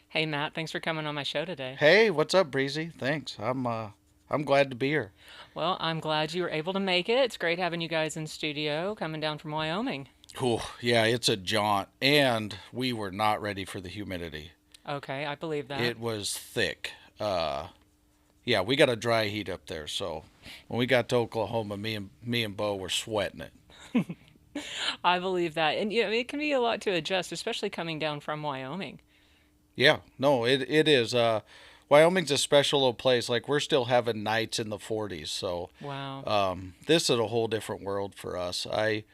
Hey Matt, thanks for coming on my show today. Hey, what's up, Breezy? Thanks. I'm glad to be here. Well, I'm glad you were able to make it. It's great having you guys in studio coming down from Wyoming. Cool. Yeah, it's a jaunt, and we were not ready for the humidity. Okay, I believe that. It was thick. Yeah, we got a dry heat up there, so when we got to Oklahoma, me and Bo were sweating it. I believe that. And it can be a lot to adjust, especially coming down from Wyoming. Yeah, no, it is. Wyoming's a special little place. Like we're still having nights in the 40s, so Wow. this is a whole different world for us. A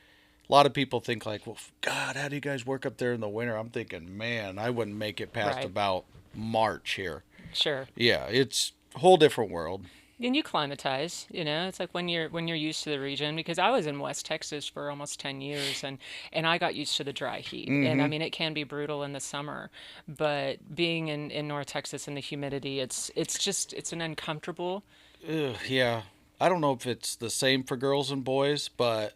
lot of people think like, well, God, how do you guys work up there in the winter? I'm thinking, man, I wouldn't make it past Right. about March here. Sure. Yeah, it's a whole different world. And you climatize, it's like when you're used to the region because I was in West Texas for almost 10 years and I got used to the dry heat. And I Mm-hmm. mean it can be brutal in the summer, but being in North Texas in the humidity, it's an uncomfortable. Ugh, yeah, I don't know if it's the same for girls and boys, but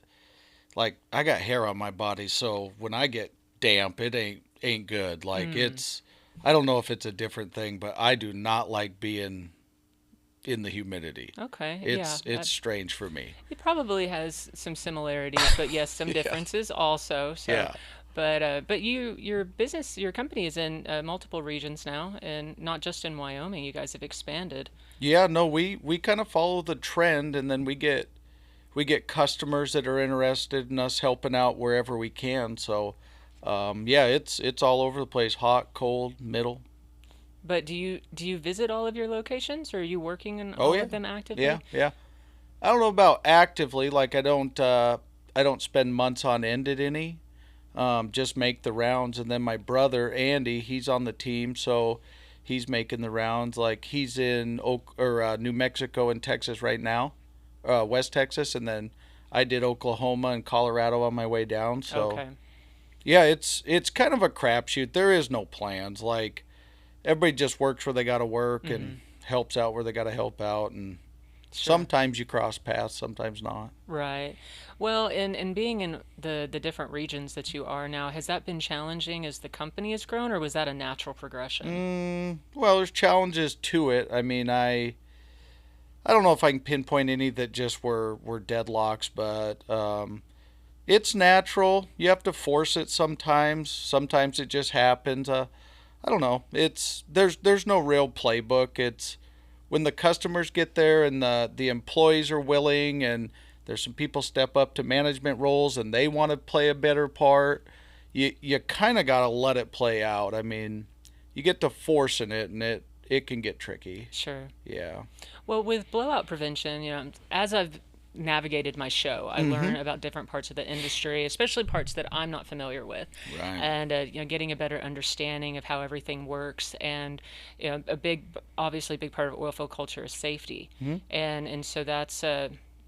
like I got hair on my body, so when I get damp, it ain't good. Like Mm, it's, I don't know if it's a different thing, but I do not like being in the humidity. okay, yeah. It's strange for me. It probably has some similarities, but yes, some Yeah. differences also. So, Yeah. but your business, your company is in multiple regions now, and not just in Wyoming. You guys have expanded. Yeah, no, we kind of follow the trend, and then we get customers that are interested in us helping out wherever we can. So, yeah, it's all over the place, hot, cold, middle. But do you visit all of your locations, or are you working in Oh all yeah, of them yeah, actively? yeah. I don't know about actively. Like I don't spend months on end at any. Just make the rounds, and then my brother Andy, he's on the team, so he's making the rounds. Like he's in New Mexico and Texas right now, West Texas, and then I did Oklahoma and Colorado on my way down. So Okay. yeah, it's kind of a crapshoot. There is no plans. Like everybody just works where they got to work and Mm-hmm. helps out where they got to help out, and Sure. sometimes you cross paths, sometimes not. Right. Well, in being in the different regions that you are now, has that been challenging as the company has grown, or was that a natural progression? Well, there's challenges to it. I mean, I don't know if I can pinpoint any that just were deadlocks, but it's natural. You have to force it sometimes. Sometimes it just happens. I don't know. It's there's no real playbook. It's when the customers get there and the employees are willing and there's some people step up to management roles and they want to play a better part. You kind of got to let it play out. I mean, you get to forcing it and it can get tricky. Sure. Yeah. Well, with blowout prevention, as I've navigated my show, I learn Mhm. about different parts of the industry, especially parts that I'm not familiar with, Right. and getting a better understanding of how everything works. And obviously, a big part of oilfield culture is safety, Mhm. and so that's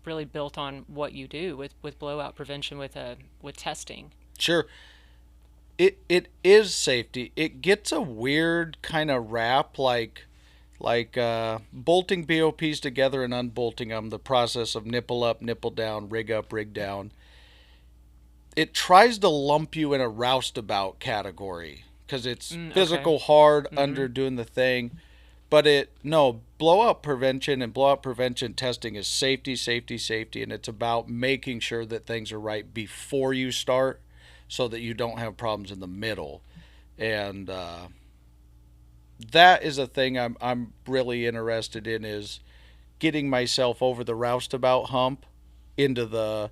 really built on what you do with blowout prevention with testing. Sure. It is safety. It gets a weird kind of rap like bolting BOPs together and unbolting them, the process of nipple up, nipple down, rig up, rig down. It tries to lump you in a roustabout category because it's Mm, okay. physical, hard, Mm-hmm. under doing the thing. But it no blowout prevention and blowout prevention testing is safety, safety, safety, and it's about making sure that things are right before you start, so that you don't have problems in the middle. And that is a thing I'm really interested in is getting myself over the roustabout hump into the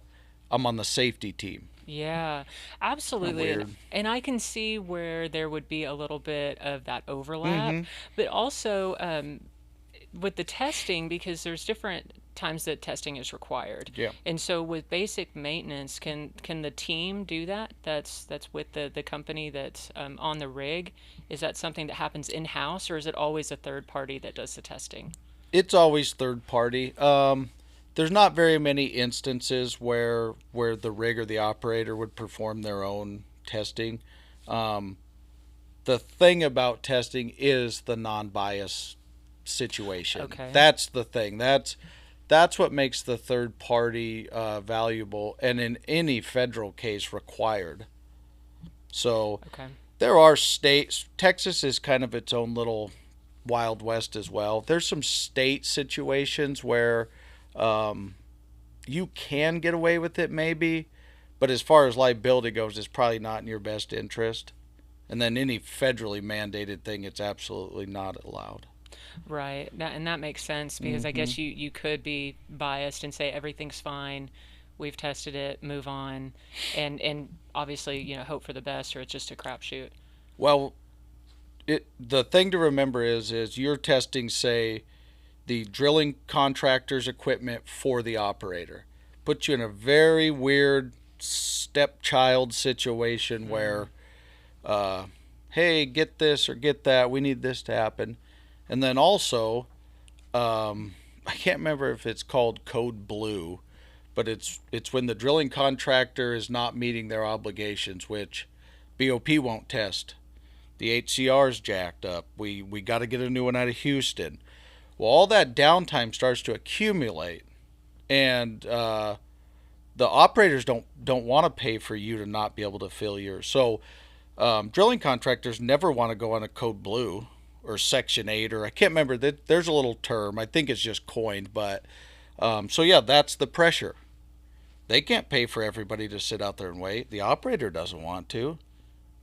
I'm on the safety team. Yeah, Kind of absolutely. And weird. and I can see where there would be a little bit of that overlap, Mm-hmm. but also with the testing, because there's different times that testing is required. Yeah. And so with basic maintenance, can the team do that? That's with the company that's on the rig. Is that something that happens in-house, or is it always a third party that does the testing? It's always third party. There's not very many instances where the rig or the operator would perform their own testing. Um, the thing about testing is the non-bias situation. Okay. That's the thing. That's what makes the third party valuable, and in any federal case required. So Okay. There are states. Texas is kind of its own little wild west as well. There's some state situations where um, you can get away with it, maybe, but as far as liability goes, it's probably not in your best interest. And then any federally mandated thing, it's absolutely not allowed. Right. And that makes sense because I Hmm. guess you could be biased and say everything's fine. We've tested it, move on. And obviously, hope for the best or it's just a crapshoot. Well, the thing to remember is you're testing, say, the drilling contractor's equipment for the operator. Puts you in a very weird stepchild situation Mm, where, uh, hey, get this or get that. We need this to happen. And then also, I can't remember if it's called Code Blue, but it's when the drilling contractor is not meeting their obligations, which BOP won't test. The HCR's jacked up. We got to get a new one out of Houston. Well, all that downtime starts to accumulate, and the operators don't want to pay for you to not be able to fill yours. So drilling contractors never want to go on a Code Blue or Section 8, or I can't remember that. There's a little term. I think it's just coined, but so yeah, that's the pressure. They can't pay for everybody to sit out there and wait. The operator doesn't want to.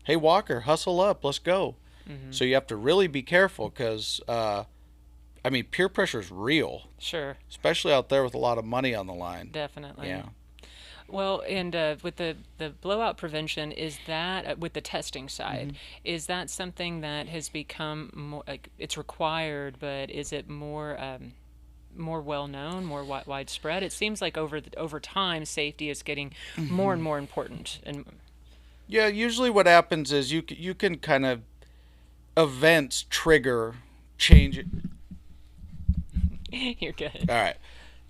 Hey Walker, hustle up, let's go. mm-hmm. So you have to really be careful because I mean peer pressure is real, Sure. especially out there with a lot of money on the line. Definitely. Yeah. Well, and with the blowout prevention, is that with the testing side, Hmm. is that something that has become more like it's required, but is it more well known, more widespread? It seems like over time, safety is getting more and more important. And Yeah, usually what happens is you can kind of events trigger change. you're good. All right,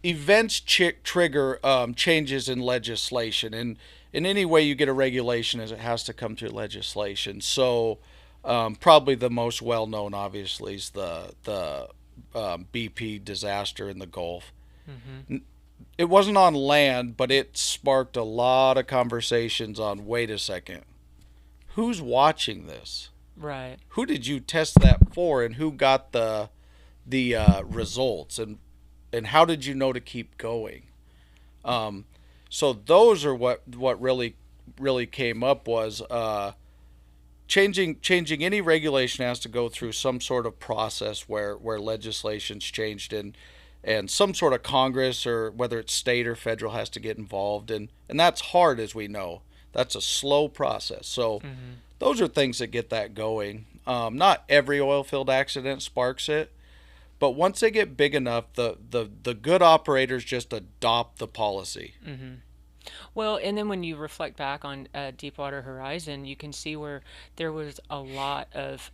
events trigger changes in legislation, and in any way you get a regulation, is it has to come through legislation. So probably the most well known, obviously, is the BP disaster in the Gulf. Hmm. It wasn't on land, but it sparked a lot of conversations on. Wait a second, who's watching this? Right. Who did you test that for, and who got the results, and how did you know to keep going? Um, so those are what really came up was changing any regulation has to go through some sort of process where legislation's changed and some sort of Congress or whether it's state or federal has to get involved and that's hard as we know. That's a slow process. So Hmm. those are things that get that going. Not every oil field accident sparks it, but once they get big enough, the good operators just adopt the policy. Hmm. Well, and then when you reflect back on Deepwater Horizon, you can see where there was a lot of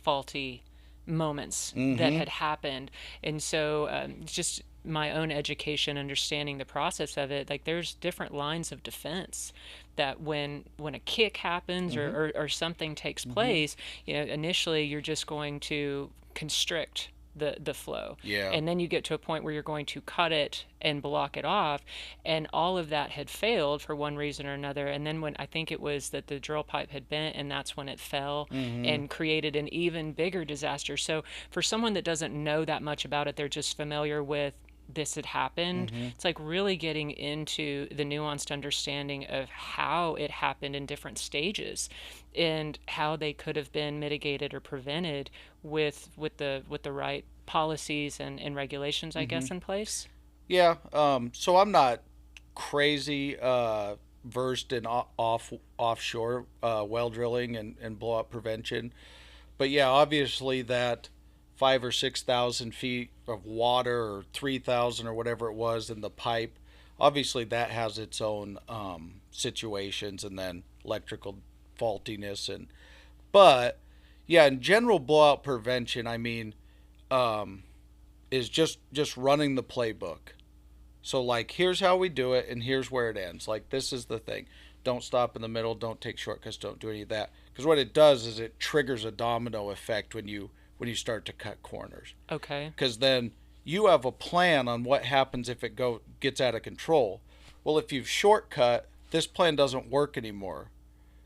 faulty moments that Mm-hmm. had happened. And so just my own education, understanding the process of it, like there's different lines of defense that when a kick happens Mm-hmm. or something takes Mm-hmm. place, initially you're just going to constrict the flow, Yeah. and then you get to a point where you're going to cut it and block it off, and all of that had failed for one reason or another. And then when I think it was that the drill pipe had bent, and that's when it fell Mm-hmm. and created an even bigger disaster. So for someone that doesn't know that much about it, they're just familiar with this had happened. Mm-hmm. It's like really getting into the nuanced understanding of how it happened in different stages and how they could have been mitigated or prevented with the right policies and regulations, I Mm-hmm. guess, in place. Yeah. So I'm not crazy versed in offshore well drilling and blowout prevention, but yeah, obviously that 5 or 6 thousand feet of water or 3,000 or whatever it was in the pipe, obviously that has its own situations and then electrical faultiness and but yeah, in general blowout prevention, I mean, um, is just running the playbook. So like here's how we do it and here's where it ends. Like this is the thing. Don't stop in the middle, don't take shortcuts, don't do any of that. Because what it does is it triggers a domino effect when you start to cut corners. Okay. Because then you have a plan on what happens if it gets out of control. Well, if you've shortcut, this plan doesn't work anymore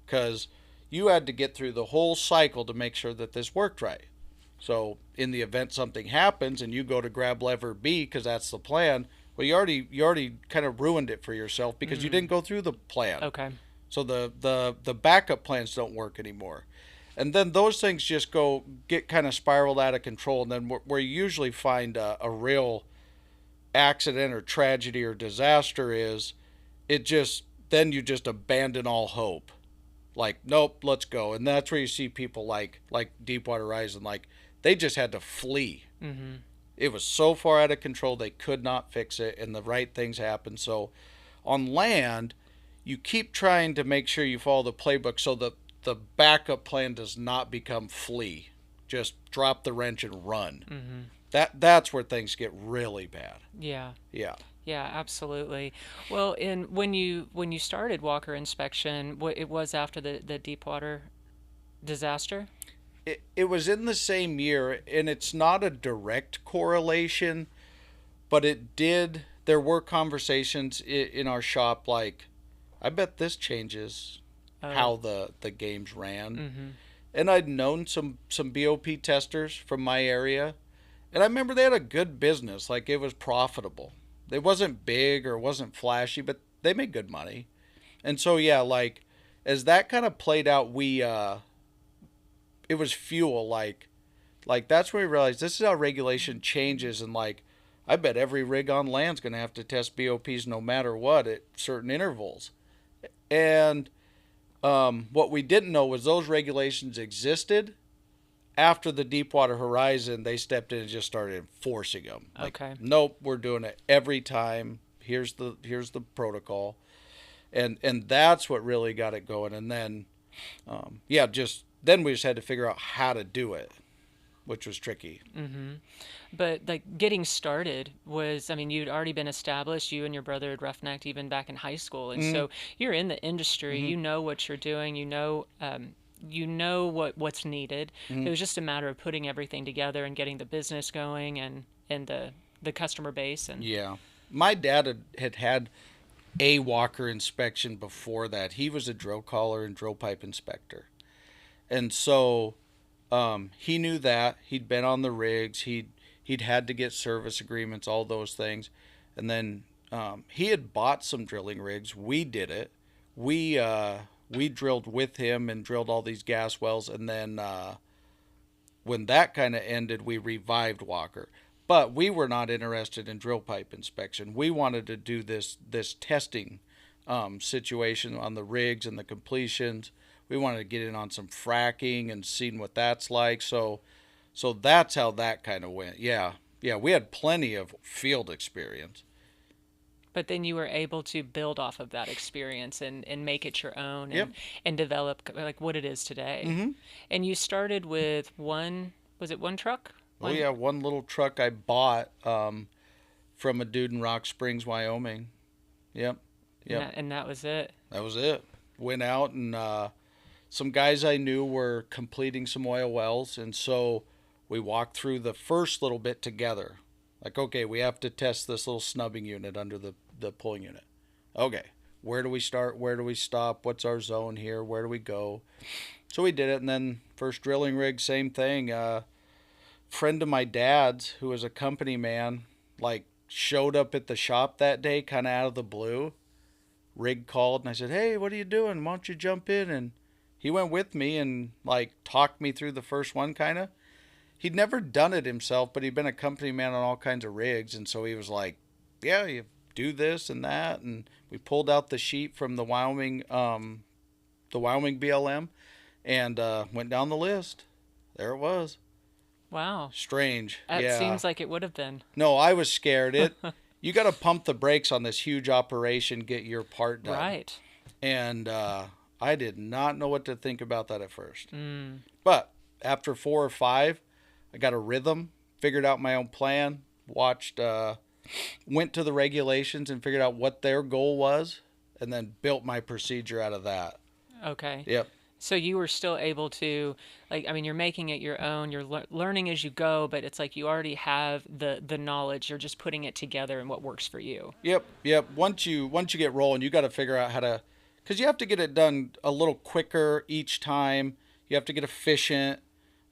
because you had to get through the whole cycle to make sure that this worked right. So in the event something happens and you go to grab lever B because that's the plan, well, you already kind of ruined it for yourself because you didn't go through the plan. Okay. So the backup plans don't work anymore. And then those things just get kind of spiraled out of control. And then where you usually find a real accident or tragedy or disaster is, it just then you just abandon all hope. Like, nope, let's go. And that's where you see people like Deepwater Horizon, like they just had to flee. Mm-hmm. It was so far out of control they could not fix it, and the right things happened. So on land, you keep trying to make sure you follow the playbook so that the backup plan does not become flee. Just drop the wrench and run. Mm-hmm. That's where things get really bad. Yeah. Yeah. Yeah, absolutely. Well, when you started Walker Inspection, it was after the Deepwater disaster? It was in the same year, and it's not a direct correlation, but it did. There were conversations in our shop like, I bet this changes Oh. how the games ran. Mm-hmm. And I'd known some BOP testers from my area, and I remember they had a good business. Like, it was profitable. It wasn't big or wasn't flashy, but they made good money. And so yeah, like as that kind of played out, we it was fuel. Like that's where we realized this is how regulation changes. And like, I bet every rig on land's going to have to test BOPs no matter what at certain intervals. And what we didn't know was those regulations existed. After the Deepwater Horizon, they stepped in and just started enforcing them. Like, Okay. nope, we're doing it every time. Here's the protocol, and that's what really got it going. And then, just then we just had to figure out how to do it, which was tricky. Mm-hmm. But like getting started was, I mean, you'd already been established. You and your brother had roughnecked even back in high school, and Mm-hmm. so you're in the industry. Mm-hmm. You know what you're doing. You know what's needed. Mm-hmm. It was just a matter of putting everything together and getting the business going and the customer base and Yeah, my dad had a Walker inspection before that. He was a drill caller and drill pipe inspector, and so he knew that he'd been on the rigs. He'd had to get service agreements, all those things, and then he had bought some drilling rigs. We did it. We drilled with him and drilled all these gas wells, and then when that kind of ended, we revived Walker. But we were not interested in drill pipe inspection. We wanted to do this testing situation on the rigs and the completions. We wanted to get in on some fracking and seeing what that's like. So that's how that kind of went. Yeah, yeah. We had plenty of field experience. but then you were able to build off of that experience and make it your own Yep. and develop like what it is today. Mm-hmm. And you started with was it one truck? Oh yeah, one little truck I bought from a dude in Rock Springs, Wyoming. Yep, And yep. that was it. That was it. Went out and some guys I knew were completing some oil wells, and so we walked through the first little bit together. Like, okay, we have to test this little snubbing unit under the pulling unit. Okay, where do we start? Where do we stop? What's our zone here? Where do we go? So we did it, and then first drilling rig, same thing. Friend of my dad's, who was a company man, like showed up at the shop that day, kind of out of the blue. Rig called, and I said, "Hey, what are you doing? Why don't you jump in?" And he went with me and like talked me through the first one, kind of. He'd never done it himself, but he'd been a company man on all kinds of rigs, and so he was like, "Yeah, you do this and that." And we pulled out the sheet from the Wyoming BLM, and went down the list. There it was. Wow. Strange. That Yeah. seems like it would have been. No, I was scared. You got to pump the brakes on this huge operation, get your part done. Right. And I did not know what to think about that at first. Mm. But after 4 or 5, I got a rhythm, figured out my own plan, watched, went to the regulations and figured out what their goal was, and then built my procedure out of that. Okay. Yep. So you were still able to, like, I mean, you're making it your own, you're learning as you go, but it's like you already have the knowledge, you're just putting it together and what works for you. Yep. Yep. Once you get rolling, you got to figure out how to because you have to get it done a little quicker each time. You have to get efficient.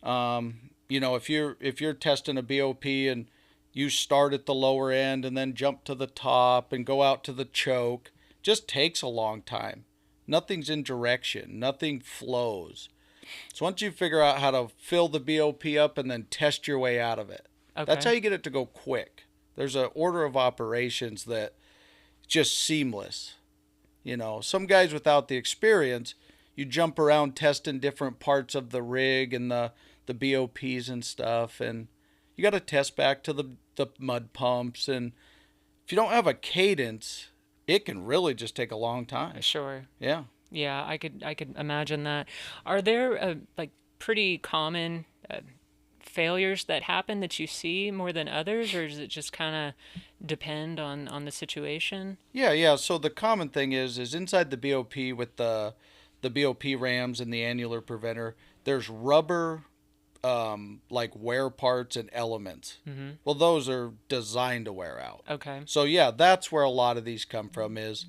If you're testing a BOP and you start at the lower end and then jump to the top and go out to the choke, just takes a long time. Nothing's in direction. Nothing flows. So once you figure out how to fill the BOP up and then test your way out of it, that's Okay. how you get it to go quick. There's an order of operations that just seamless. Some guys without the experience, you jump around testing different parts of the rig and the BOPs and stuff, and you got to test back to the mud pumps. And if you don't have a cadence, it can really just take a long time. Sure. Yeah. Yeah, I could imagine that. Are there like pretty common failures that happen that you see more than others, or does it just kind of depend on the situation? Yeah, yeah. So the common thing is inside the BOP with the BOP rams and the annular preventer, there's rubber like wear parts and elements. Mm-hmm. Well, those are designed to wear out. Okay. So yeah, that's where a lot of these come from is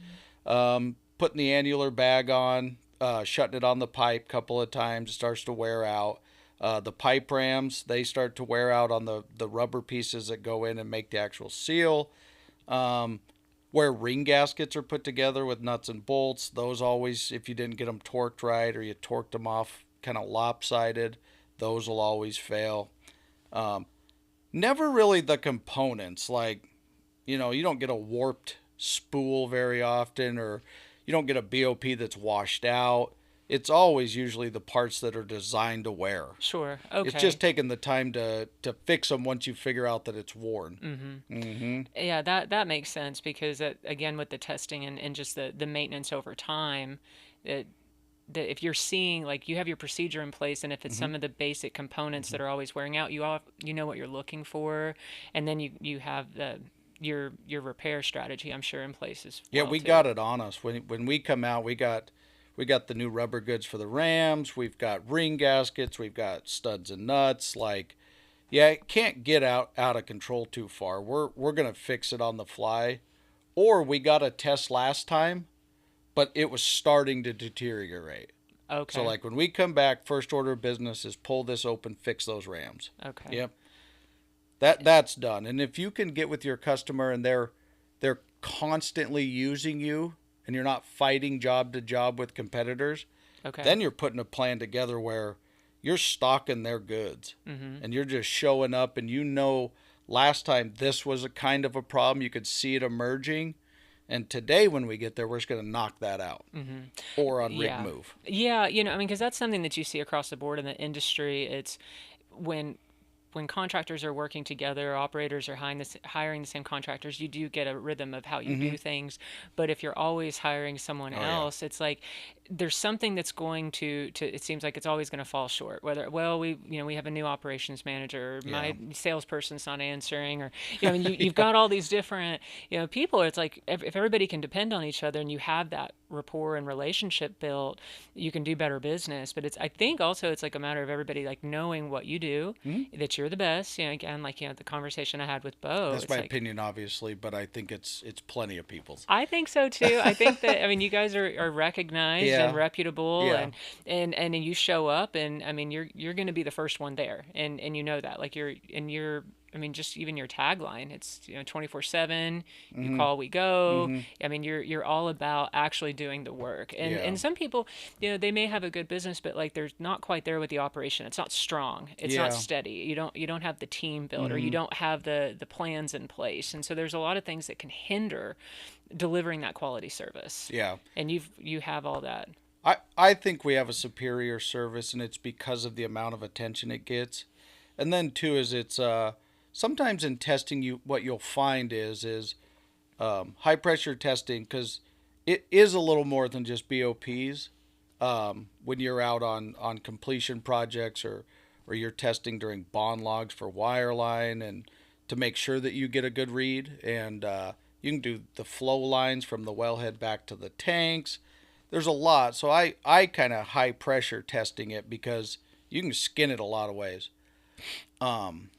putting the annular bag on, shutting it on the pipe a couple of times, it starts to wear out. The pipe rams, they start to wear out on the rubber pieces that go in and make the actual seal. Um, where ring gaskets are put together with nuts and bolts, those always, if you didn't get them torqued right or you torqued them off kind of lopsided, those will always fail. Um, Never really the components, like, you don't get a warped spool very often, or you don't get a BOP that's washed out. It's always usually the parts that are designed to wear. Sure. It's Okay. just taking the time to fix them once you figure out that it's worn. Mm-hmm. Mm-hmm. Yeah, that makes sense because again, with the testing and just the maintenance over time, it that if you're seeing like you have your procedure in place and if it's Mm-hmm. some of the basic components Mm-hmm. that are always wearing out, you know what you're looking for, and then you have your repair strategy, I'm sure, in place as Yeah, well we too. got it on us when we come out. We got the new rubber goods for the Rams. We've got ring gaskets. We've got studs and nuts. Like, yeah, it can't get out of control too far. We're gonna fix it on the fly, or we got a test last time, but it was starting to deteriorate. So Okay. like when we come back, first order of business is pull this open, fix those Rams. Okay. Yep, that's done. And if you can get with your customer and they're constantly using you and you're not fighting job to job with competitors, Okay. then you're putting a plan together where you're stocking their goods Mm-hmm. and you're just showing up, and last time this was a kind of a problem, you could see it emerging, and today when we get there we're just going to knock that out, Mm-hmm. or on rig Yeah. move. Yeah, I mean, because that's something that you see across the board in the industry. It's when when contractors are working together, operators are hiring the same contractors, you do get a rhythm of how you Mm-hmm. do things. But if you're always hiring someone Oh yeah. else, it's like there's something that's going to it seems like it's always going to fall short. Whether, well, we have a new operations manager, or Yeah. my salesperson's not answering, or I mean, you've Yeah. got all these different people. It's like if everybody can depend on each other and you have that rapport and relationship built, you can do better business. But I think also it's like a matter of everybody like knowing what you do, Hmm? that you're the best. Again, like the conversation I had with Bo, That's it's my like opinion, obviously, but I think it's plenty of people's. I think so too. I think that I mean you guys are recognized and Yeah. reputable, Yeah. and you show up, and I mean you're going to be the first one there, and you know that like you're I mean just even your tagline, it's 24/7, you Mm-hmm. call we go. Mm-hmm. I mean you're all about actually doing the work, Yeah. and some people they may have a good business, but like they're not quite there with the operation. It's not strong, it's not Yeah. steady. You don't have the team built, or you Mm-hmm. don't have the plans in place, and so there's a lot of things that can hinder delivering that quality service. Yeah. And you have all that. I think we have a superior service, and it's because of the amount of attention it gets. And then too is it's sometimes in testing, what you'll find is high pressure testing, because it is a little more than just BOPs. When you're out on completion projects, or you're testing during bond logs for wireline, and to make sure that you get a good read, and you can do the flow lines from the wellhead back to the tanks. There's a lot, so I kind of high pressure testing it because you can skin it a lot of ways. Um,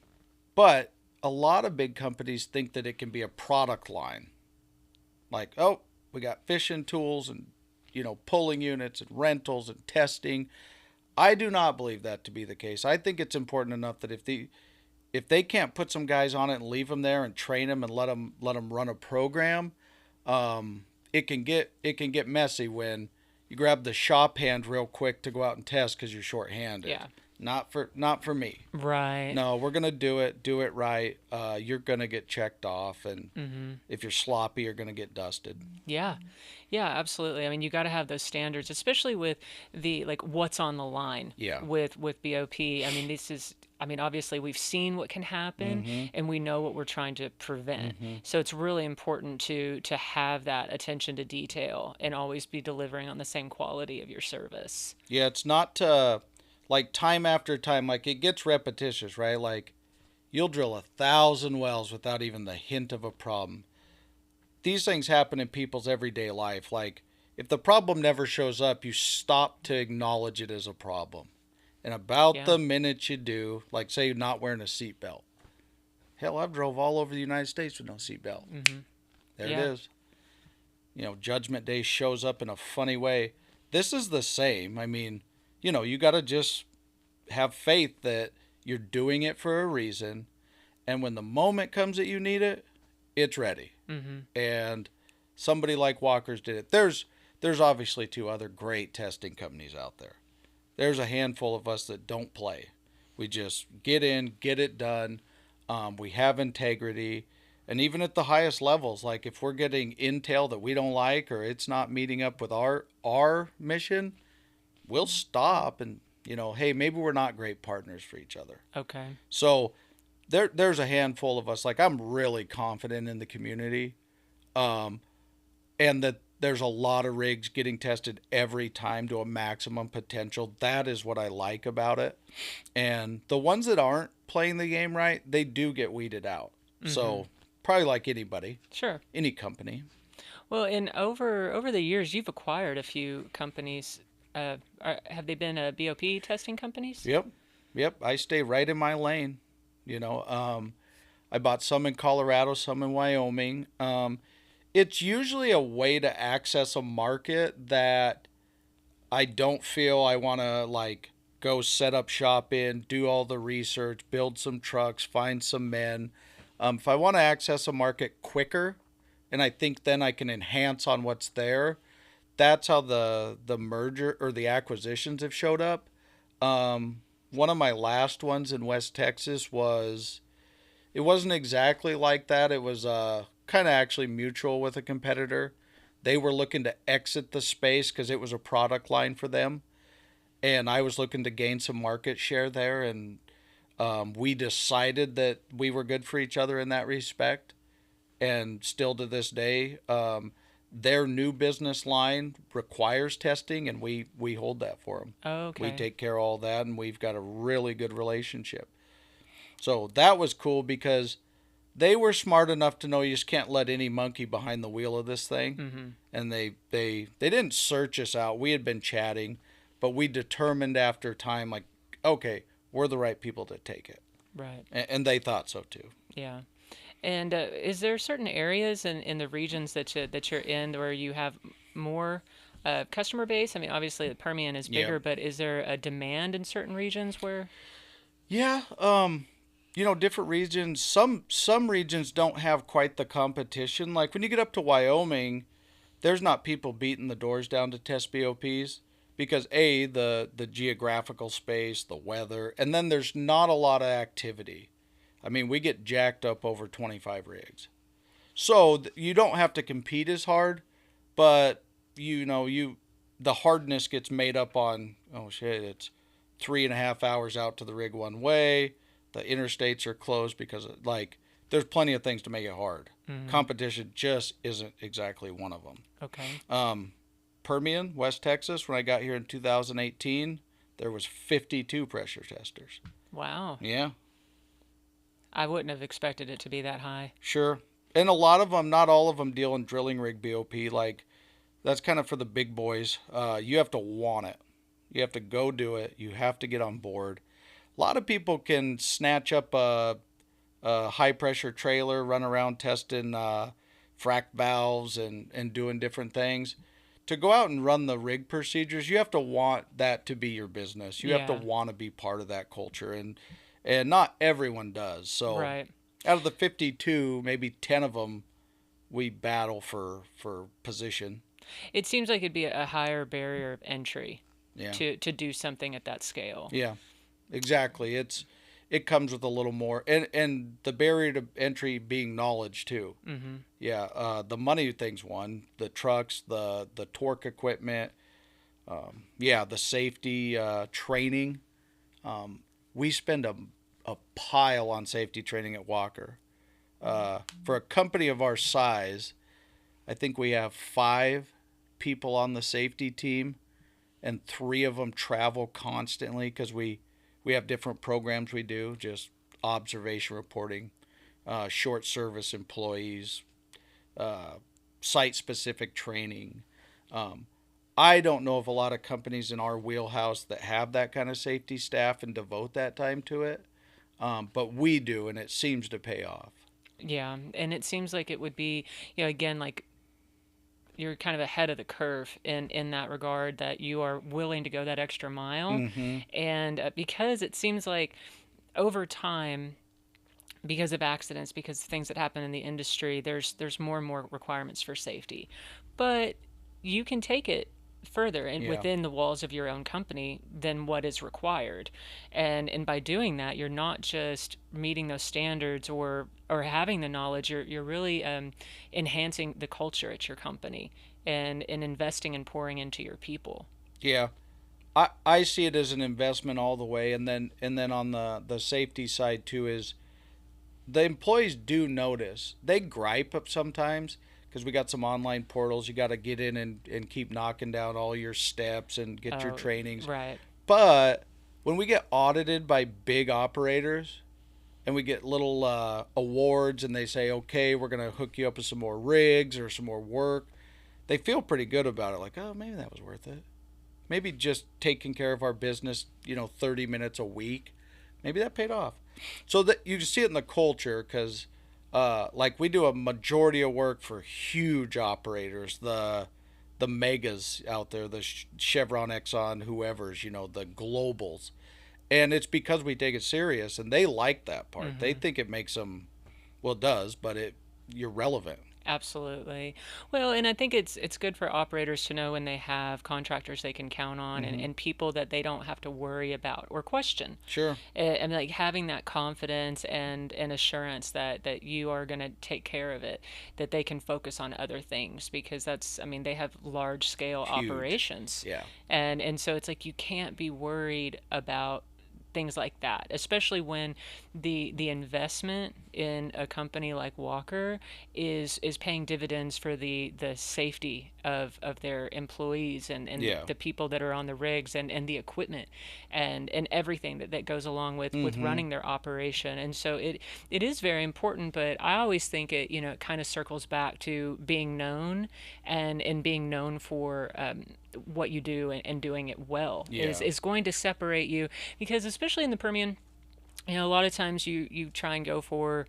but a lot of big companies think that it can be a product line. Like, oh, we got fishing tools and pulling units and rentals and testing. I do not believe that to be the case. I think it's important enough that if they can't put some guys on it and leave them there and train them and let them run a program, it can get messy when you grab the shop hand real quick to go out and test because you're short-handed. Yeah. Not for me. Right. No, we're gonna do it right. You're gonna get checked off, and if you're sloppy, you're gonna get dusted. Yeah. Yeah, absolutely. I mean, you got to have those standards, especially with the like what's on the line Yeah. with BOP. I mean, obviously we've seen what can happen and we know what we're trying to prevent. So it's really important to have that attention to detail and always be delivering on the same quality of your service. Yeah, it's not like time after time. Like it gets repetitious, right? Like you'll drill 1,000 wells without even the hint of a problem. These things happen in people's everyday life. Like if the problem never shows up, you stop to acknowledge it as a problem. And about Yeah. the minute you do, like say you're not wearing a seatbelt. Hell, I've drove all over the United States with no seatbelt. There it Yeah. is. Judgment Day shows up in a funny way. This is the same. I mean, you got to just have faith that you're doing it for a reason. And when the moment comes that you need it, it's ready. And somebody like Walker's did it. There's obviously two other great testing companies out there. There's a handful of us that don't play. We just get in, get it done. We have integrity. And even at the highest levels, like if we're getting intel that we don't like or it's not meeting up with our mission, we'll stop and, hey, maybe we're not great partners for each other. Okay. So there's a handful of us. Like I'm really confident in the community, and that there's a lot of rigs getting tested every time to a maximum potential. That is what I like about it. And the ones that aren't playing the game right, they do get weeded out. So probably like anybody, Sure. any company. Well, and over the years, you've acquired a few companies. Have they been BOP testing companies? Yep. I stay right in my lane. I bought some in Colorado, some in Wyoming. It's usually a way to access a market that I don't feel I want to like go set up shop in, do all the research, build some trucks, find some men. If I want to access a market quicker, and I think then I can enhance on what's there, that's how the merger or the acquisitions have showed up. One of my last ones in West Texas it wasn't exactly like that. It was kind of actually mutual with a competitor. They were looking to exit the space because it was a product line for them. And I was looking to gain some market share there. And we decided that we were good for each other in that respect. And still to this day, their new business line requires testing, and we hold that for them. Oh, We okay. take care of all that, and we've got a really good relationship. So that was cool because they were smart enough to know you just can't let any monkey behind the wheel of this thing. And they didn't search us out. We had been chatting, but we determined after time, like, okay, we're the right people to take it. Right. And they thought so too. Yeah. And is there certain areas in the regions that you're in where you have more customer base? I mean, obviously the Permian is Yeah. bigger, but is there a demand in certain regions where? Yeah, different regions. Some regions don't have quite the competition. Like when you get up to Wyoming, there's not people beating the doors down to test BOPs because the geographical space, the weather, and then there's not a lot of activity. I mean, we get jacked up over 25 rigs. So you don't have to compete as hard, but the hardness gets made up on, oh shit, it's 3.5 hours out to the rig one way. The interstates are closed because there's plenty of things to make it hard. Competition just isn't exactly one of them. Okay. Permian, West Texas, when I got here in 2018, there was 52 pressure testers. Wow. Yeah, I wouldn't have expected it to be that high. sure. And a lot of them, not all of them, deal in drilling rig BOP. Like that's kind of for the big boys. You have to want it. You have to go do it. You have to get on board. A lot of people can snatch up a high pressure trailer, run around testing frac valves and doing different things. to go out and run the rig procedures, you have to want that to be your business. You have to Yeah. want to be part of that culture, and not everyone does. So Right. out of the 52, maybe 10 of them we battle for position. It seems like it'd be a higher barrier of entry Yeah. to do something at that scale. Yeah. Exactly. It comes with a little more, and the barrier to entry being knowledge too. Mm-hmm. Yeah, the money thing's one. The trucks, the torque equipment, yeah, the safety training. We spend a pile on safety training at Walker. For a company of our size, I think we have 5 people on the safety team, and 3 of them travel constantly because we have different programs we do, just observation reporting, short service employees, uh, site specific training. Um, I don't know of a lot of companies in our wheelhouse that have that kind of safety staff and devote that time to it, but we do, and it seems to pay off. Yeah, and it seems like it would be, again, like you're kind of ahead of the curve in that regard, that you are willing to go that extra mile. Mm-hmm. And because it seems like over time, because of accidents, because of things that happen in the industry, there's more and more requirements for safety. But you can take it further and Yeah. within the walls of your own company than what is required. And by doing that, you're not just meeting those standards or having the knowledge, you're really enhancing the culture at your company and investing and pouring into your people. Yeah. I see it as an investment all the way, and then on the safety side too is the employees do notice. They gripe up sometimes because we got some online portals. You got to get in and keep knocking down all your steps and get your Oh, trainings. right. But when we get audited by big operators and we get little awards and they say, okay, we're going to hook you up with some more rigs or some more work, they feel pretty good about it. Like, oh, maybe that was worth it. Maybe just taking care of our business, 30 minutes a week, maybe that paid off. So that you see it in the culture because, like we do a majority of work for huge operators, the megas out there, the Chevron, Exxon, whoever's, the globals, and it's because we take it serious, and they like that part. They Mm-hmm. think it makes them, well, it does, but you're relevant. Absolutely. Well, and I think it's good for operators to know when they have contractors they can count on, Hmm. and people that they don't have to worry about or question. Sure. And like having that confidence and assurance that you are going to take care of it, that they can focus on other things, because that's, I mean, they have large scale Huge. operations. Yeah. And so it's like you can't be worried about things like that, especially when the investment in a company like Walker is paying dividends for the safety of their employees and Yeah. the people that are on the rigs and the equipment and everything that goes along with Hmm. running their operation. And so it is very important, but I always think it kind of circles back to being known and being known for what you do and doing it well Yeah. is going to separate you, because especially in the Permian, a lot of times you try and go for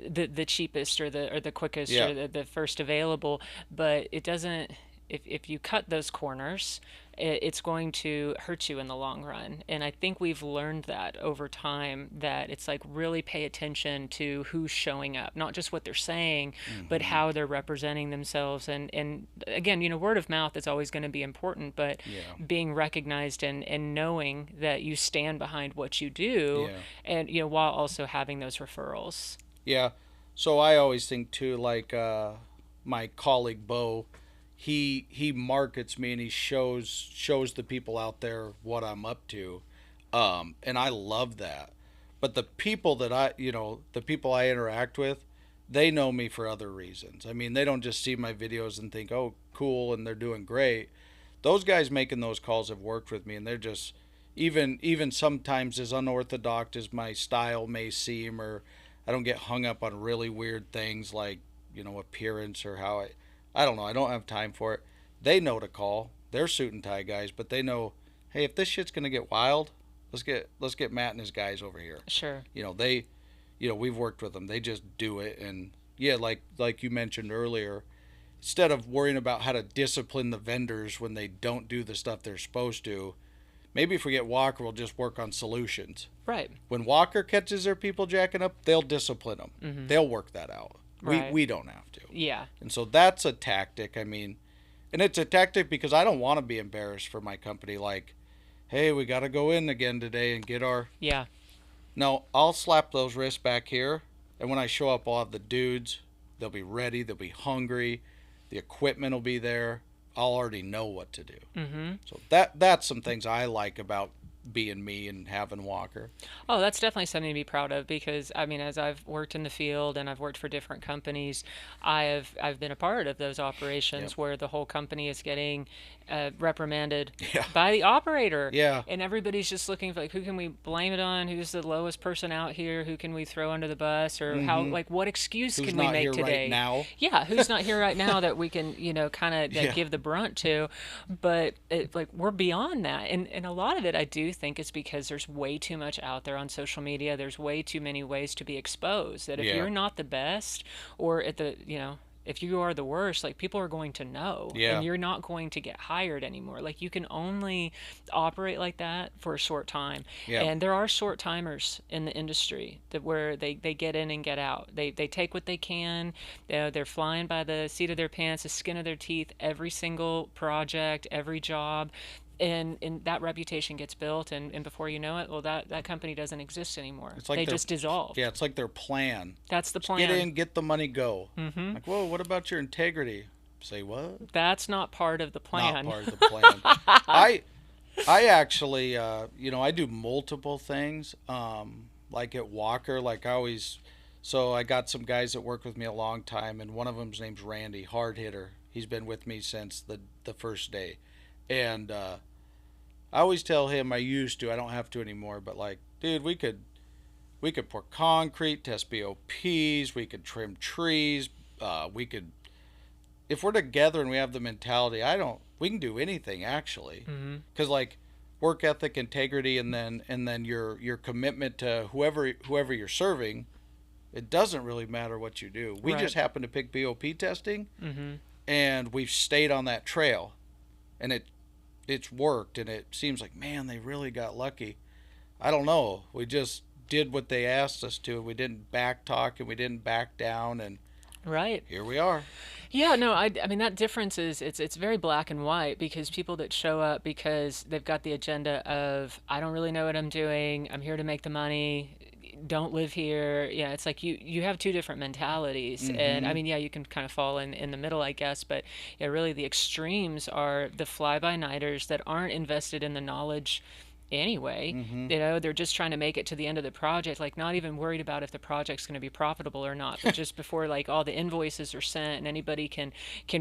the cheapest or the quickest Yeah. or the first available, but it doesn't. If you cut those corners, it's going to hurt you in the long run. And I think we've learned that over time, that it's like really pay attention to who's showing up, not just what they're saying, but Hmm. how they're representing themselves. And again, word of mouth is always going to be important, but Yeah. being recognized and knowing that you stand behind what you do, Yeah. and while also having those referrals. Yeah. So I always think too, like my colleague Bo, he markets me and he shows the people out there what I'm up to, and I love that. But the people that the people I interact with, they know me for other reasons. I mean, they don't just see my videos and think, oh, cool, and they're doing great. Those guys making those calls have worked with me, and they're just even sometimes as unorthodox as my style may seem, or I don't get hung up on really weird things like appearance or how I don't know. I don't have time for it. They know to call. They're suit and tie guys, but they know, hey, if this shit's gonna get wild, let's get Matt and his guys over here. Sure. They, we've worked with them. They just do it, and yeah, like you mentioned earlier, instead of worrying about how to discipline the vendors when they don't do the stuff they're supposed to, maybe if we get Walker, we'll just work on solutions. Right. When Walker catches their people jacking up, they'll discipline them. Mm-hmm. They'll work that out. Right. We don't have to. Yeah. And so that's a tactic. I mean, and it's a tactic because I don't want to be embarrassed for my company. Like, hey, we got to go in again today and get our. Yeah. No, I'll slap those wrists back here. And when I show up, I'll have the dudes. They'll be ready. They'll be hungry. The equipment will be there. I'll already know what to do. Mm-hmm. So that's some things I like about being me and having Walker. Oh, that's definitely something to be proud of because I mean, as I've worked in the field and I've worked for different companies, I've been a part of those operations Yep. where the whole company is getting reprimanded Yeah. by the operator. Yeah. And everybody's just looking for like, who can we blame it on? Who's the lowest person out here? Who can we throw under the bus? Or how, like, what excuse Who's can we not make here today? right now? Yeah, who's not here right now that we can, kind of Yeah. give the brunt to? But like we're beyond that, and a lot of it I do think is because there's way too much out there on social media. There's way too many ways to be exposed. That if Yeah. you're not the best, or at the if you are the worst, like people are going to know, Yeah. and you're not going to get hired anymore. Like you can only operate like that for a short time, Yeah. and there are short timers in the industry that where they get in and get out. They take what they can. They're flying by the seat of their pants, the skin of their teeth, every single project, every job. And that reputation gets built, and before you know it, well, that company doesn't exist anymore. It's like they their- just dissolve. Yeah, it's like their plan. That's the plan. Get in, get the money, go. Mm-hmm. Like, whoa, what about your integrity? Say what? That's not part of the plan. Not part of the plan. I actually, I do multiple things. Like at Walker, like I always. So I got some guys that work with me a long time, and one of them's name's Randy, hard hitter. He's been with me since the first day, and I always tell him I used to. I don't have to anymore. But like, dude, we could pour concrete, test BOPs. We could trim trees. We could, if we're together and we have the mentality, we can do anything actually. Mm-hmm. Because like work ethic, integrity, and then your commitment to whoever you're serving, it doesn't really matter what you do. We Right. just happen to pick BOP testing, Mm-hmm. and we've stayed on that trail, and it's worked, and it seems like, man, they really got lucky. I don't know. We just did what they asked us to. We didn't back talk, and we didn't back down, and Right. here we are. Yeah, no, I mean that difference is it's very black and white because people that show up because they've got the agenda of I don't really know what I'm doing. I'm here to make the money. Don't live here. Yeah, it's like you have two different mentalities. And I mean, yeah, you can kind of fall in the middle, I guess, but yeah, really the extremes are the fly-by-nighters that aren't invested in the knowledge anyway. They're just trying to make it to the end of the project, like not even worried about if the project's going to be profitable or not, but just before like all the invoices are sent and anybody can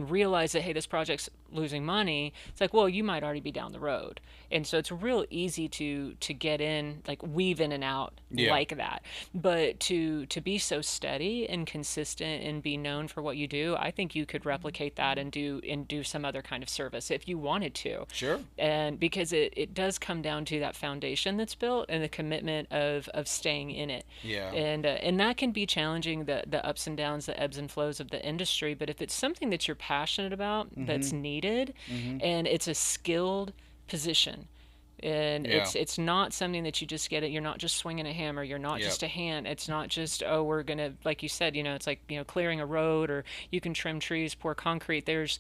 realize that, hey, this project's losing money, it's like, well, you might already be down the road. And so it's real easy to get in, like weave in and out like that. But to be so steady and consistent and be known for what you do, I think you could replicate that and do some other kind of service if you wanted to. Sure. And because it does come down to that foundation that's built and the commitment of staying in it. Yeah. And that can be challenging, the ups and downs, the ebbs and flows of the industry. But if it's something that you're passionate about, that's needed, and it's a skilled position, and Yeah. it's not something that you just get it. You're not just swinging a hammer. You're not Yep. just a hand. It's not just, oh, we're gonna, like you said, it's like clearing a road, or you can trim trees, pour concrete. There's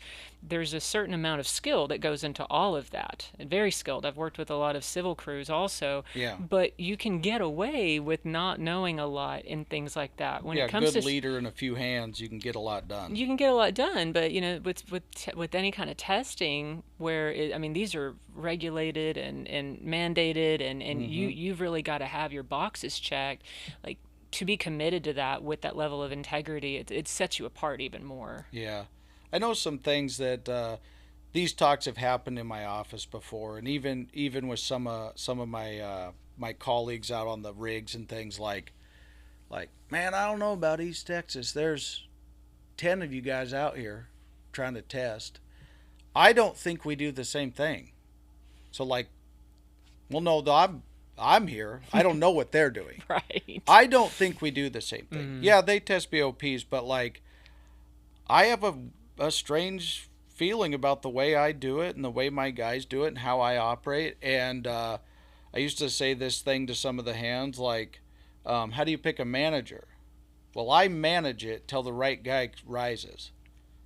a certain amount of skill that goes into all of that, and very skilled. I've worked with a lot of civil crews also. Yeah. But you can get away with not knowing a lot in things like that. When Yeah, it comes good to leader and a few hands, you can get a lot done. you can get a lot done, but with any kind of testing where these are regulated and mandated, and you've really got to have your boxes checked, like to be committed to that with that level of integrity. It sets you apart even more. Yeah. I know some things that these talks have happened in my office before, and even with some of my colleagues out on the rigs and things like, man, I don't know about East Texas. There's 10 of you guys out here trying to test. I don't think we do the same thing. So like, well, no, I'm here. I don't know what they're doing. Right. I don't think we do the same thing. Yeah, they test BOPs, but like, I have a strange feeling about the way I do it and the way my guys do it and how I operate. And I used to say this thing to some of the hands like, how do you pick a manager? Well, I manage it till the right guy rises.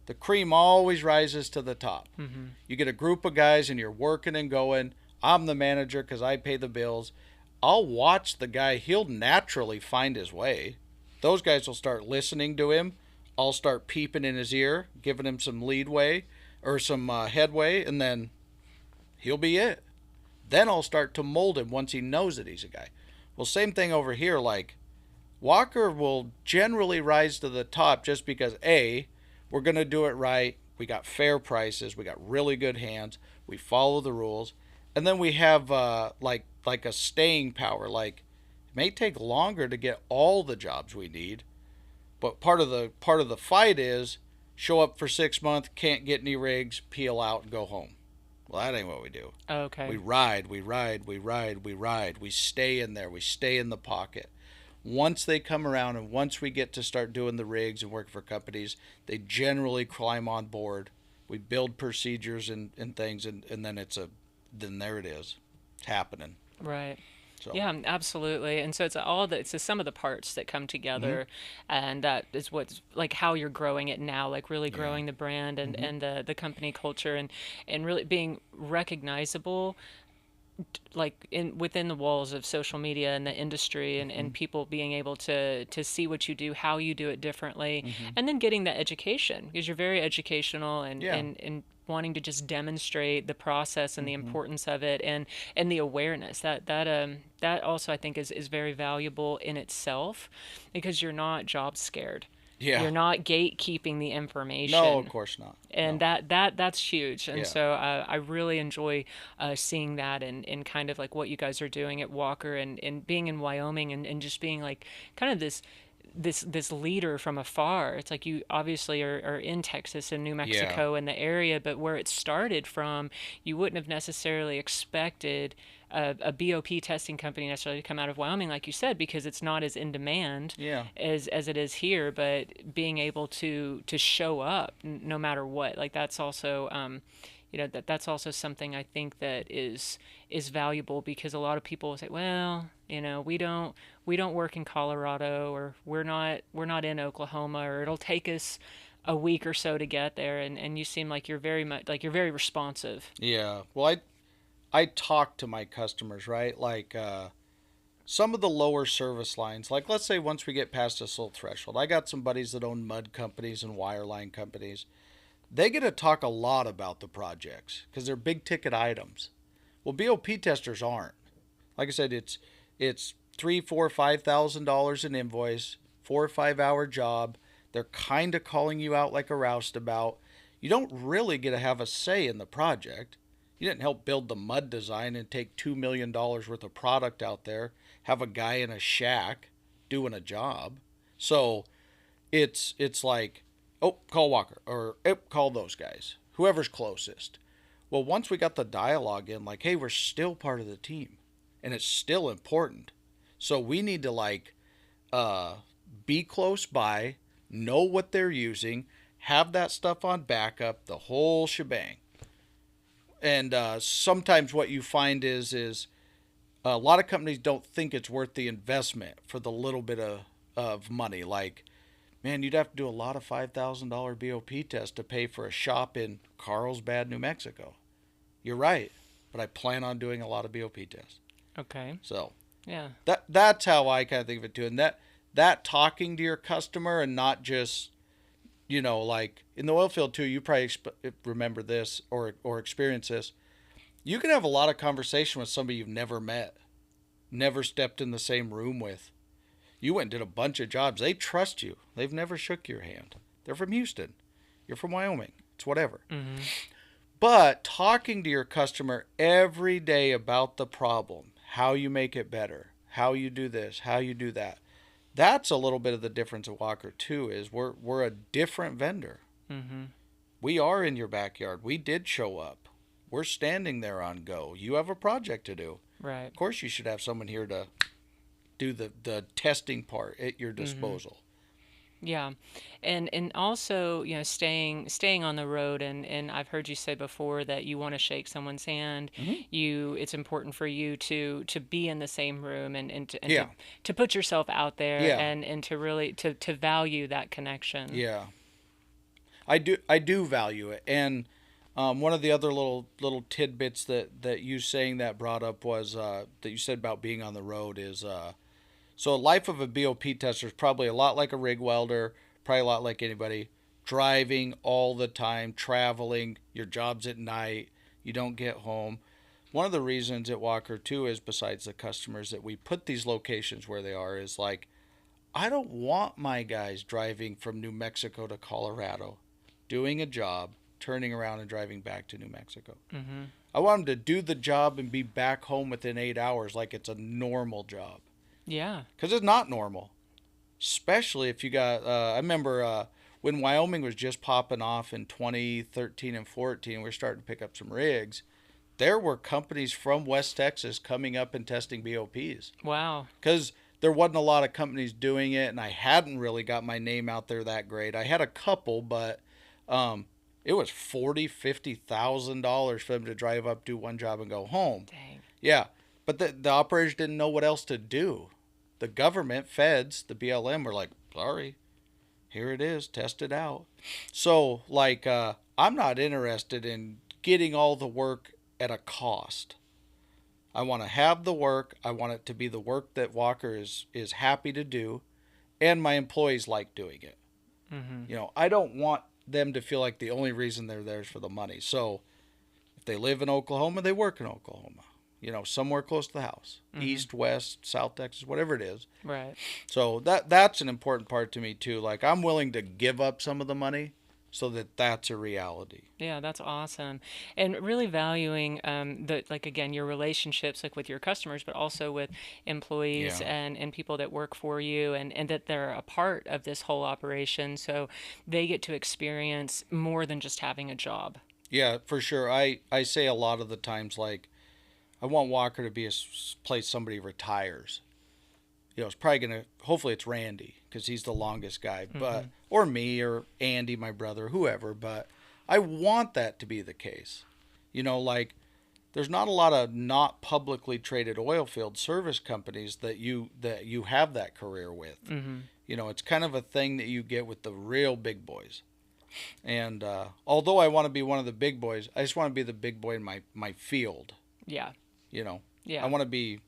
The cream always rises to the top. Mm-hmm. You get a group of guys and you're working and going. I'm the manager because I pay the bills. I'll watch the guy. He'll naturally find his way. Those guys will start listening to him. I'll start peeping in his ear, giving him some leadway or some headway, and then he'll be it. Then I'll start to mold him once he knows that he's a guy. Well, same thing over here. Like, Walker will generally rise to the top just because, A, we're going to do it right. We got fair prices. We got really good hands. We follow the rules. And then we have like a staying power. Like, it may take longer to get all the jobs we need, but part of the fight is show up for 6 months, can't get any rigs, peel out and go home. Well, that ain't what we do. Okay. We ride, we ride, we ride, we ride. We stay in there. We stay in the pocket. Once they come around and once we get to start doing the rigs and working for companies, they generally climb on board. We build procedures and things, and then there it is. It's happening. Right. So, Yeah, absolutely. And so it's the sum of the parts that come mm-hmm. together, and that is what's like how you're growing it now, like really Yeah. growing the brand and Mm-hmm. the company culture and really being recognizable like in within the walls of social media and the industry Mm-hmm. and people being able to see what you do, how you do it differently, Mm-hmm. and then getting that education because you're very educational Yeah. and wanting to just demonstrate the process and the Mm-hmm. importance of it and the awareness that also I think is very valuable in itself because you're not job scared. Yeah. You're not gatekeeping the No, of information, course not. and No. that's huge. And Yeah. so I really enjoy seeing that and kind of like what you guys are doing at Walker and being in Wyoming and just being like kind of this leader from afar. It's like you obviously are in Texas and New Yeah. Mexico and the area, but where it started from, you wouldn't have necessarily expected a BOP testing company necessarily to come out of Wyoming, like you said, because it's not as in demand Yeah. as it is here. But being able to show up no matter what, like that's also that's also something I think that is valuable because a lot of people say, well, we don't work in Colorado or we're not in Oklahoma or it'll take us a week or so to get there, and you seem like you're very much like you're very responsive. Yeah. Well, I talk to my customers, right? Like some of the lower service lines, like let's say once we get past this little threshold, I got some buddies that own mud companies and wireline companies. They get to talk a lot about the projects because they're big ticket items. Well, BOP testers aren't. Like I said, it's three, four, $5,000 an invoice, 4 or 5 hour job. They're kind of calling you out like a roustabout. You don't really get to have a say in the project. You didn't help build the mud design and take $2 million worth of product out there, have a guy in a shack doing a job. So it's like, oh, call Walker or oh, call those guys, whoever's closest. Well, once we got the dialogue in, like, hey, we're still part of the team, and it's still important. So we need to like uh, be close by, know what they're using, have that stuff on backup, the whole shebang. And sometimes what you find is a lot of companies don't think it's worth the investment for the little bit of money. Like, man, you'd have to do a lot of $5,000 BOP tests to pay for a shop in Carlsbad, New Mexico. You're right, but I plan on doing a lot of BOP tests. Okay. So Yeah. that's how I kind of think of it too. And that talking to your customer and not just like in the oil field too. You probably remember this or experience this. You can have a lot of conversation with somebody you've never met, never stepped in the same room with. You went and did a bunch of jobs. They trust you. They've never shook your hand. They're from Houston. You're from Wyoming. It's whatever. Mm-hmm. But talking to your customer every day about the problem, how you make it better, how you do this, how you do that. That's a little bit of the difference at Walker too. Is we're a different vendor. Mm-hmm. We are in your backyard. We did show up. We're standing there on go. You have a project to do. Right. Of course, you should have someone here to do the testing part at your Mm-hmm. disposal. Yeah. And also, staying on the road, and I've heard you say before that you want to shake someone's hand. Hmm. It's important for you to be in the same room, Yeah, to put yourself out there, yeah, and to really to value that connection. yeah. I do value it, and one of the other little tidbits that you saying that brought up was that you said about being on the road is so a life of a BOP tester is probably a lot like a rig welder, probably a lot like anybody driving all the time, traveling. Your job's at night, you don't get home. One of the reasons at Walker too is besides the customers that we put these locations where they are is like I don't want my guys driving from New Mexico to Colorado, doing a job, turning around and driving back to New Mexico. Mm-hmm. I want them to do the job and be back home within 8 hours like it's a normal job. Yeah. Because it's not normal, especially if you got. I remember when Wyoming was just popping off in 2013 and 14, we were starting to pick up some rigs. There were companies from West Texas coming up and testing BOPs Wow. because there wasn't a lot of companies doing it, and I hadn't really got my name out there that great. I had a couple, but um, it was $40,000, $50,000 for them to drive up, do one job, and go home. Dang. Yeah, but the operators didn't know what else to do. The government, feds, the BLM were like, sorry, here it is, test it out. So, like, I'm not interested in getting all the work at a cost. I want to have the work. I want it to be the work that Walker is happy to do, and my employees like doing it. Mm-hmm. I don't want them to feel like the only reason they're there is for the money. So if they live in Oklahoma, they work in Oklahoma. Somewhere close to the house, Mm-hmm. east, west, South Texas, whatever it is. Right. So that's an important part to me too. Like I'm willing to give up some of the money so that that's a reality. Yeah, that's awesome. And really valuing the like again your relationships like with your customers, but also with employees Yeah. and people that work for you, and that they're a part of this whole operation, so they get to experience more than just having a job. Yeah, for sure. I say a lot of the times like I want Walker to be a place somebody retires. It's probably gonna. Hopefully, it's Randy because he's the longest guy, but Mm-hmm. or me or Andy, my brother, whoever. But I want that to be the case. Like there's not a lot of not publicly traded oil field service companies that you have that career with. Mm-hmm. It's kind of a thing that you get with the real big boys. And although I want to be one of the big boys, I just want to be the big boy in my field. Yeah. You know, I Yeah. want to be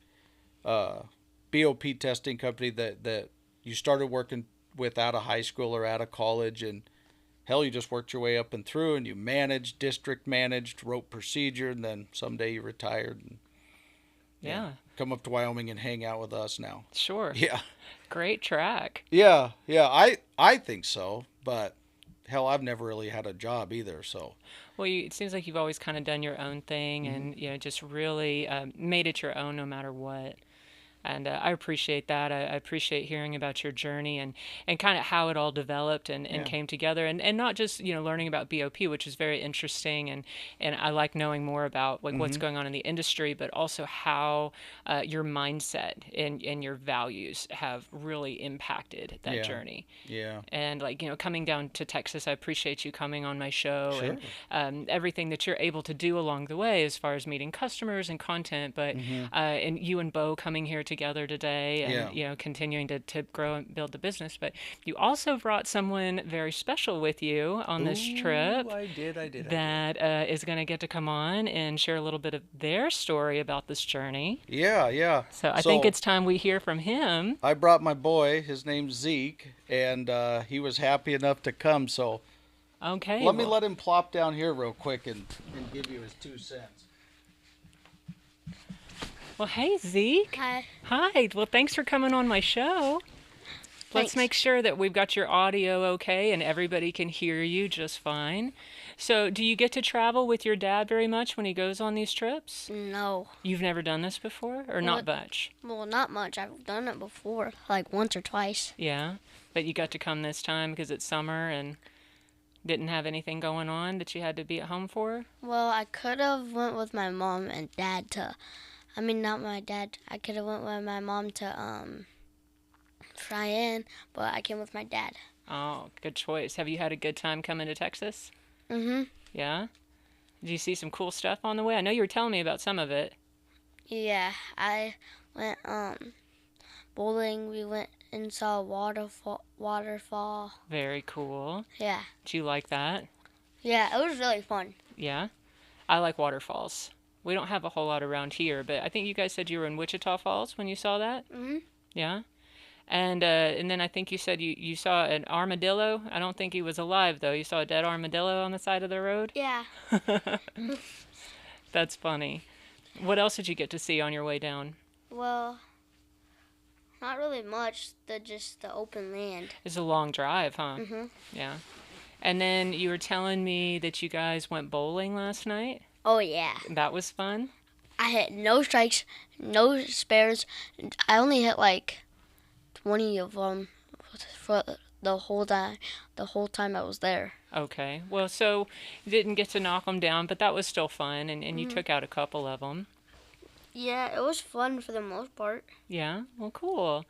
uh, BOP testing company that you started working with out of high school or out of college, and hell, you just worked your way up and through, and you managed, district managed, wrote procedure, and then someday you retired and yeah, Yeah. come up to Wyoming and hang out with us now. Sure. Yeah, Great track. yeah. I think so, but hell, I've never really had a job either, so. Well, it seems like you've always kind of done your own thing, Hmm. and just really made it your own no matter what. And I appreciate that. I appreciate hearing about your journey, and kind of how it all developed and Yeah. came together, and not just learning about BOP, which is very interesting, and I like knowing more about like what's Hmm. going on in the industry, but also how your mindset and your values have really impacted that Yeah. journey. Yeah. And like coming down to Texas, I appreciate you coming on my show, and Sure. everything that you're able to do along the way as far as meeting customers and content, but Hmm. and you and Bo coming here together today, and Yeah. continuing to grow and build the business. But you also brought someone very special with you on this Ooh, trip I did. that is going to get to come on and share a little bit of their story about this journey. Yeah, yeah. So I think So it's time we hear from him. I brought my boy. His name's Zeke, and he was happy enough to come. So Okay, let me well, let him plop down here real quick and give you his 2 cents. hey Zeke. Hi. Hi. Well, thanks for coming on my show. Let's Thanks. make sure that we've got your audio okay and everybody can hear you just fine. So, do you get to travel with your dad very much when he goes on these trips? No. You've never done this before, or not What? much? Well, not much. I've done it before, like once or twice. Yeah, but you got to come this time because it's summer and didn't have anything going on that you had to be at home for? Well, I could have went with my mom and dad to. I mean, not my dad. I could have went with my mom to fly in, but I came with my dad. Oh, good choice. Have you had a good time coming to Texas? Mhm. Yeah? Did you see some cool stuff on the way? I know you were telling me about some of it. Yeah, I went bowling. We went and saw a waterfall. Waterfall. Very cool. Yeah. Did you like that? Yeah, it was really fun. Yeah? I like waterfalls. We don't have a whole lot around here, but I think you guys said you were in Wichita Falls when you saw that? Mhm. Yeah? And then I think you said you saw an armadillo. I don't think he was alive though. You saw a dead armadillo on the side of the road? Yeah. That's funny. What else did you get to see on your way down? Well, not really much. Just the open land. It's a long drive, huh? Mhm. Yeah. And then you were telling me that you guys went bowling last night. Oh yeah. That was fun. I hit no strikes, no spares. I only hit like 20 of them for the whole time. The whole time I was there. Okay. Well, so you didn't get to knock them down, but that was still fun, and you took out a couple of them. Yeah, it was fun for the most part. Yeah. Well, cool.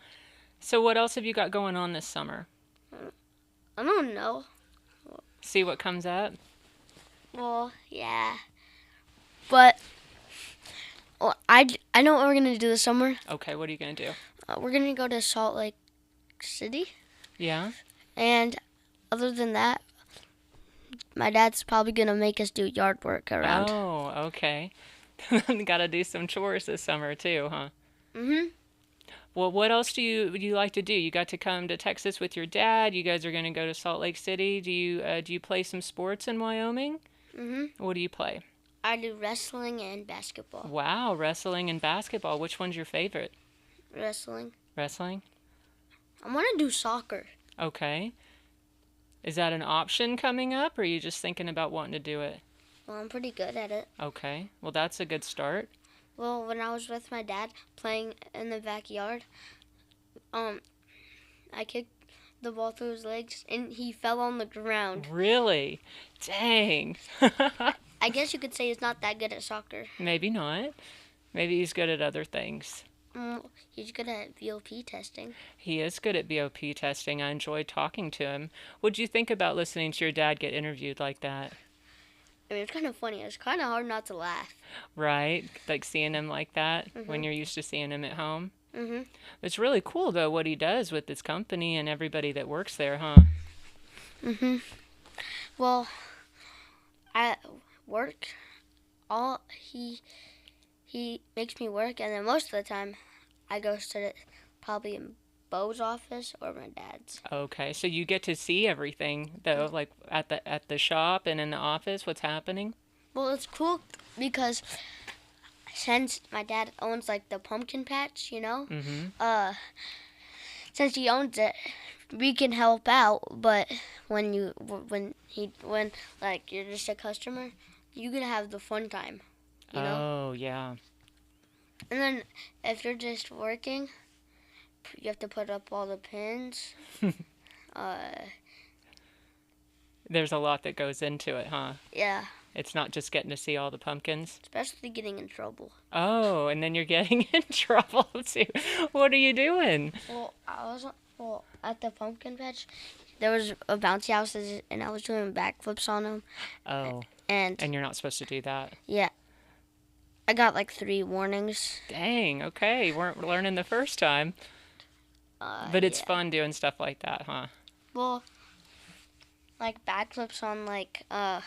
So what else have you got going on this summer? I don't know. See what comes up? Well, yeah. But well, I know what we're gonna do this summer. Okay, what are you going to do? We're gonna go to Salt Lake City, Yeah? and other than that, my dad's probably gonna make us do yard work around. Oh, okay. Got to do some chores this summer too, huh? Mhm. Well, what else would you like to do? You got to come to Texas with your dad. You guys are going to go to Salt Lake City. Do you play some sports in Wyoming? Mhm. What do you play? I do wrestling and basketball. Wow, wrestling and basketball. Which one's your favorite? Wrestling. Wrestling? I want to do soccer. Okay. Is that an option coming up, or are you just thinking about wanting to do it? Well, I'm pretty good at it. Okay. Well, that's a good start. Well, when I was with my dad playing in the backyard, I kicked the ball through his legs and he fell on the ground. Really? Dang. I guess you could say he's not that good at soccer. Maybe not. Maybe he's good at other things. He's good at VOP testing. He is good at BOP testing. I enjoyed talking to him. What'd you think about listening to your dad get interviewed like that? I mean, it's kind of funny. It's kind of hard not to laugh. Right? Like seeing him like that when Mhm. you're used to seeing him at home. Mhm. It's really cool, though, what he does with his company and everybody that works there, huh? Mhm. Well, at work, all he makes me work, and then most of the time, I go sit probably in Bo's office or my dad's. Okay, so you get to see everything, though, like at the shop and in the office, what's happening? Well, it's cool because since my dad owns like the pumpkin patch, Mm-hmm. since he owns it, we can help out. But when like you're just a customer, you can have the fun time, you know. Oh, yeah. And then if you're just working, you have to put up all the pins. There's a lot that goes into it, huh? Yeah, It's not just getting to see all the pumpkins. especially getting in trouble. Oh, and then you're getting in trouble too. What are you doing? Well, at the pumpkin patch, there was a bouncy houses, and I was doing backflips on them. Oh, And and you're not supposed to do that. yeah, I got like 3 warnings. Dang, okay. You weren't learning the first time. But it's Yeah. fun doing stuff like that, huh? Well, like backflips on like a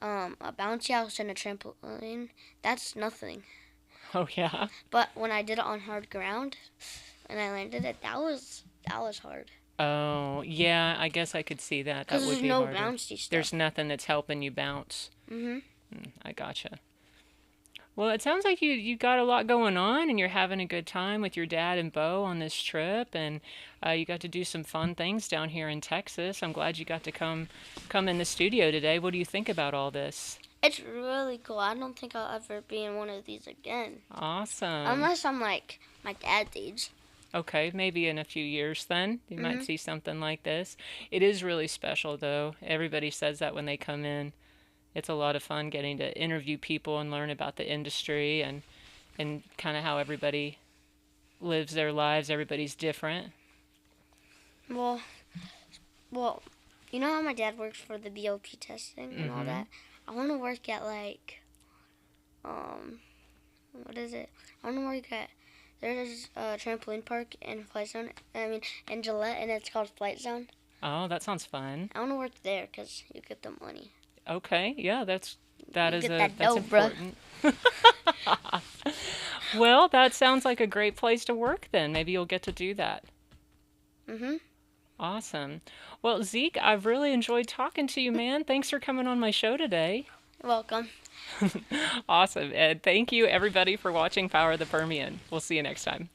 bouncy house and a trampoline. That's nothing. Oh, yeah. But when I did it on hard ground and I landed it, that was hard. Oh, yeah, I guess I could see that. That Because would there's be no harder. bouncy stuff. There's nothing that's helping you bounce. Mhm. I gotcha. Well, it sounds like you got a lot going on and you're having a good time with your dad and Bo on this trip, and you got to do some fun things down here in Texas. I'm glad you got to come in the studio today. What do you think about all this? It's really cool. I don't think I'll ever be in one of these again. Awesome. Unless I'm like my dad's age. Okay, maybe in a few years then you might see something like this. It is really special though. Everybody says that when they come in. It's a lot of fun getting to interview people and learn about the industry and kind of how everybody lives their lives. Everybody's different. Well, Well, you know how my dad works for the BOP testing and all that? I want to work at, like, what is it? I want to work at, there's a trampoline park in Flight Zone, in Gillette, and it's called Flight Zone. Oh, that sounds fun. I want to work there because you get the money. Okay, yeah, that You is get that that's dough, bruh. important. Well, that sounds like a great place to work then. Maybe you'll get to do that. Mm-hmm. Awesome. Well, Zeke, I've really enjoyed talking to you, man. Thanks for coming on my show today. Welcome. Awesome. And thank you, everybody, for watching Power of the Permian. We'll see you next time.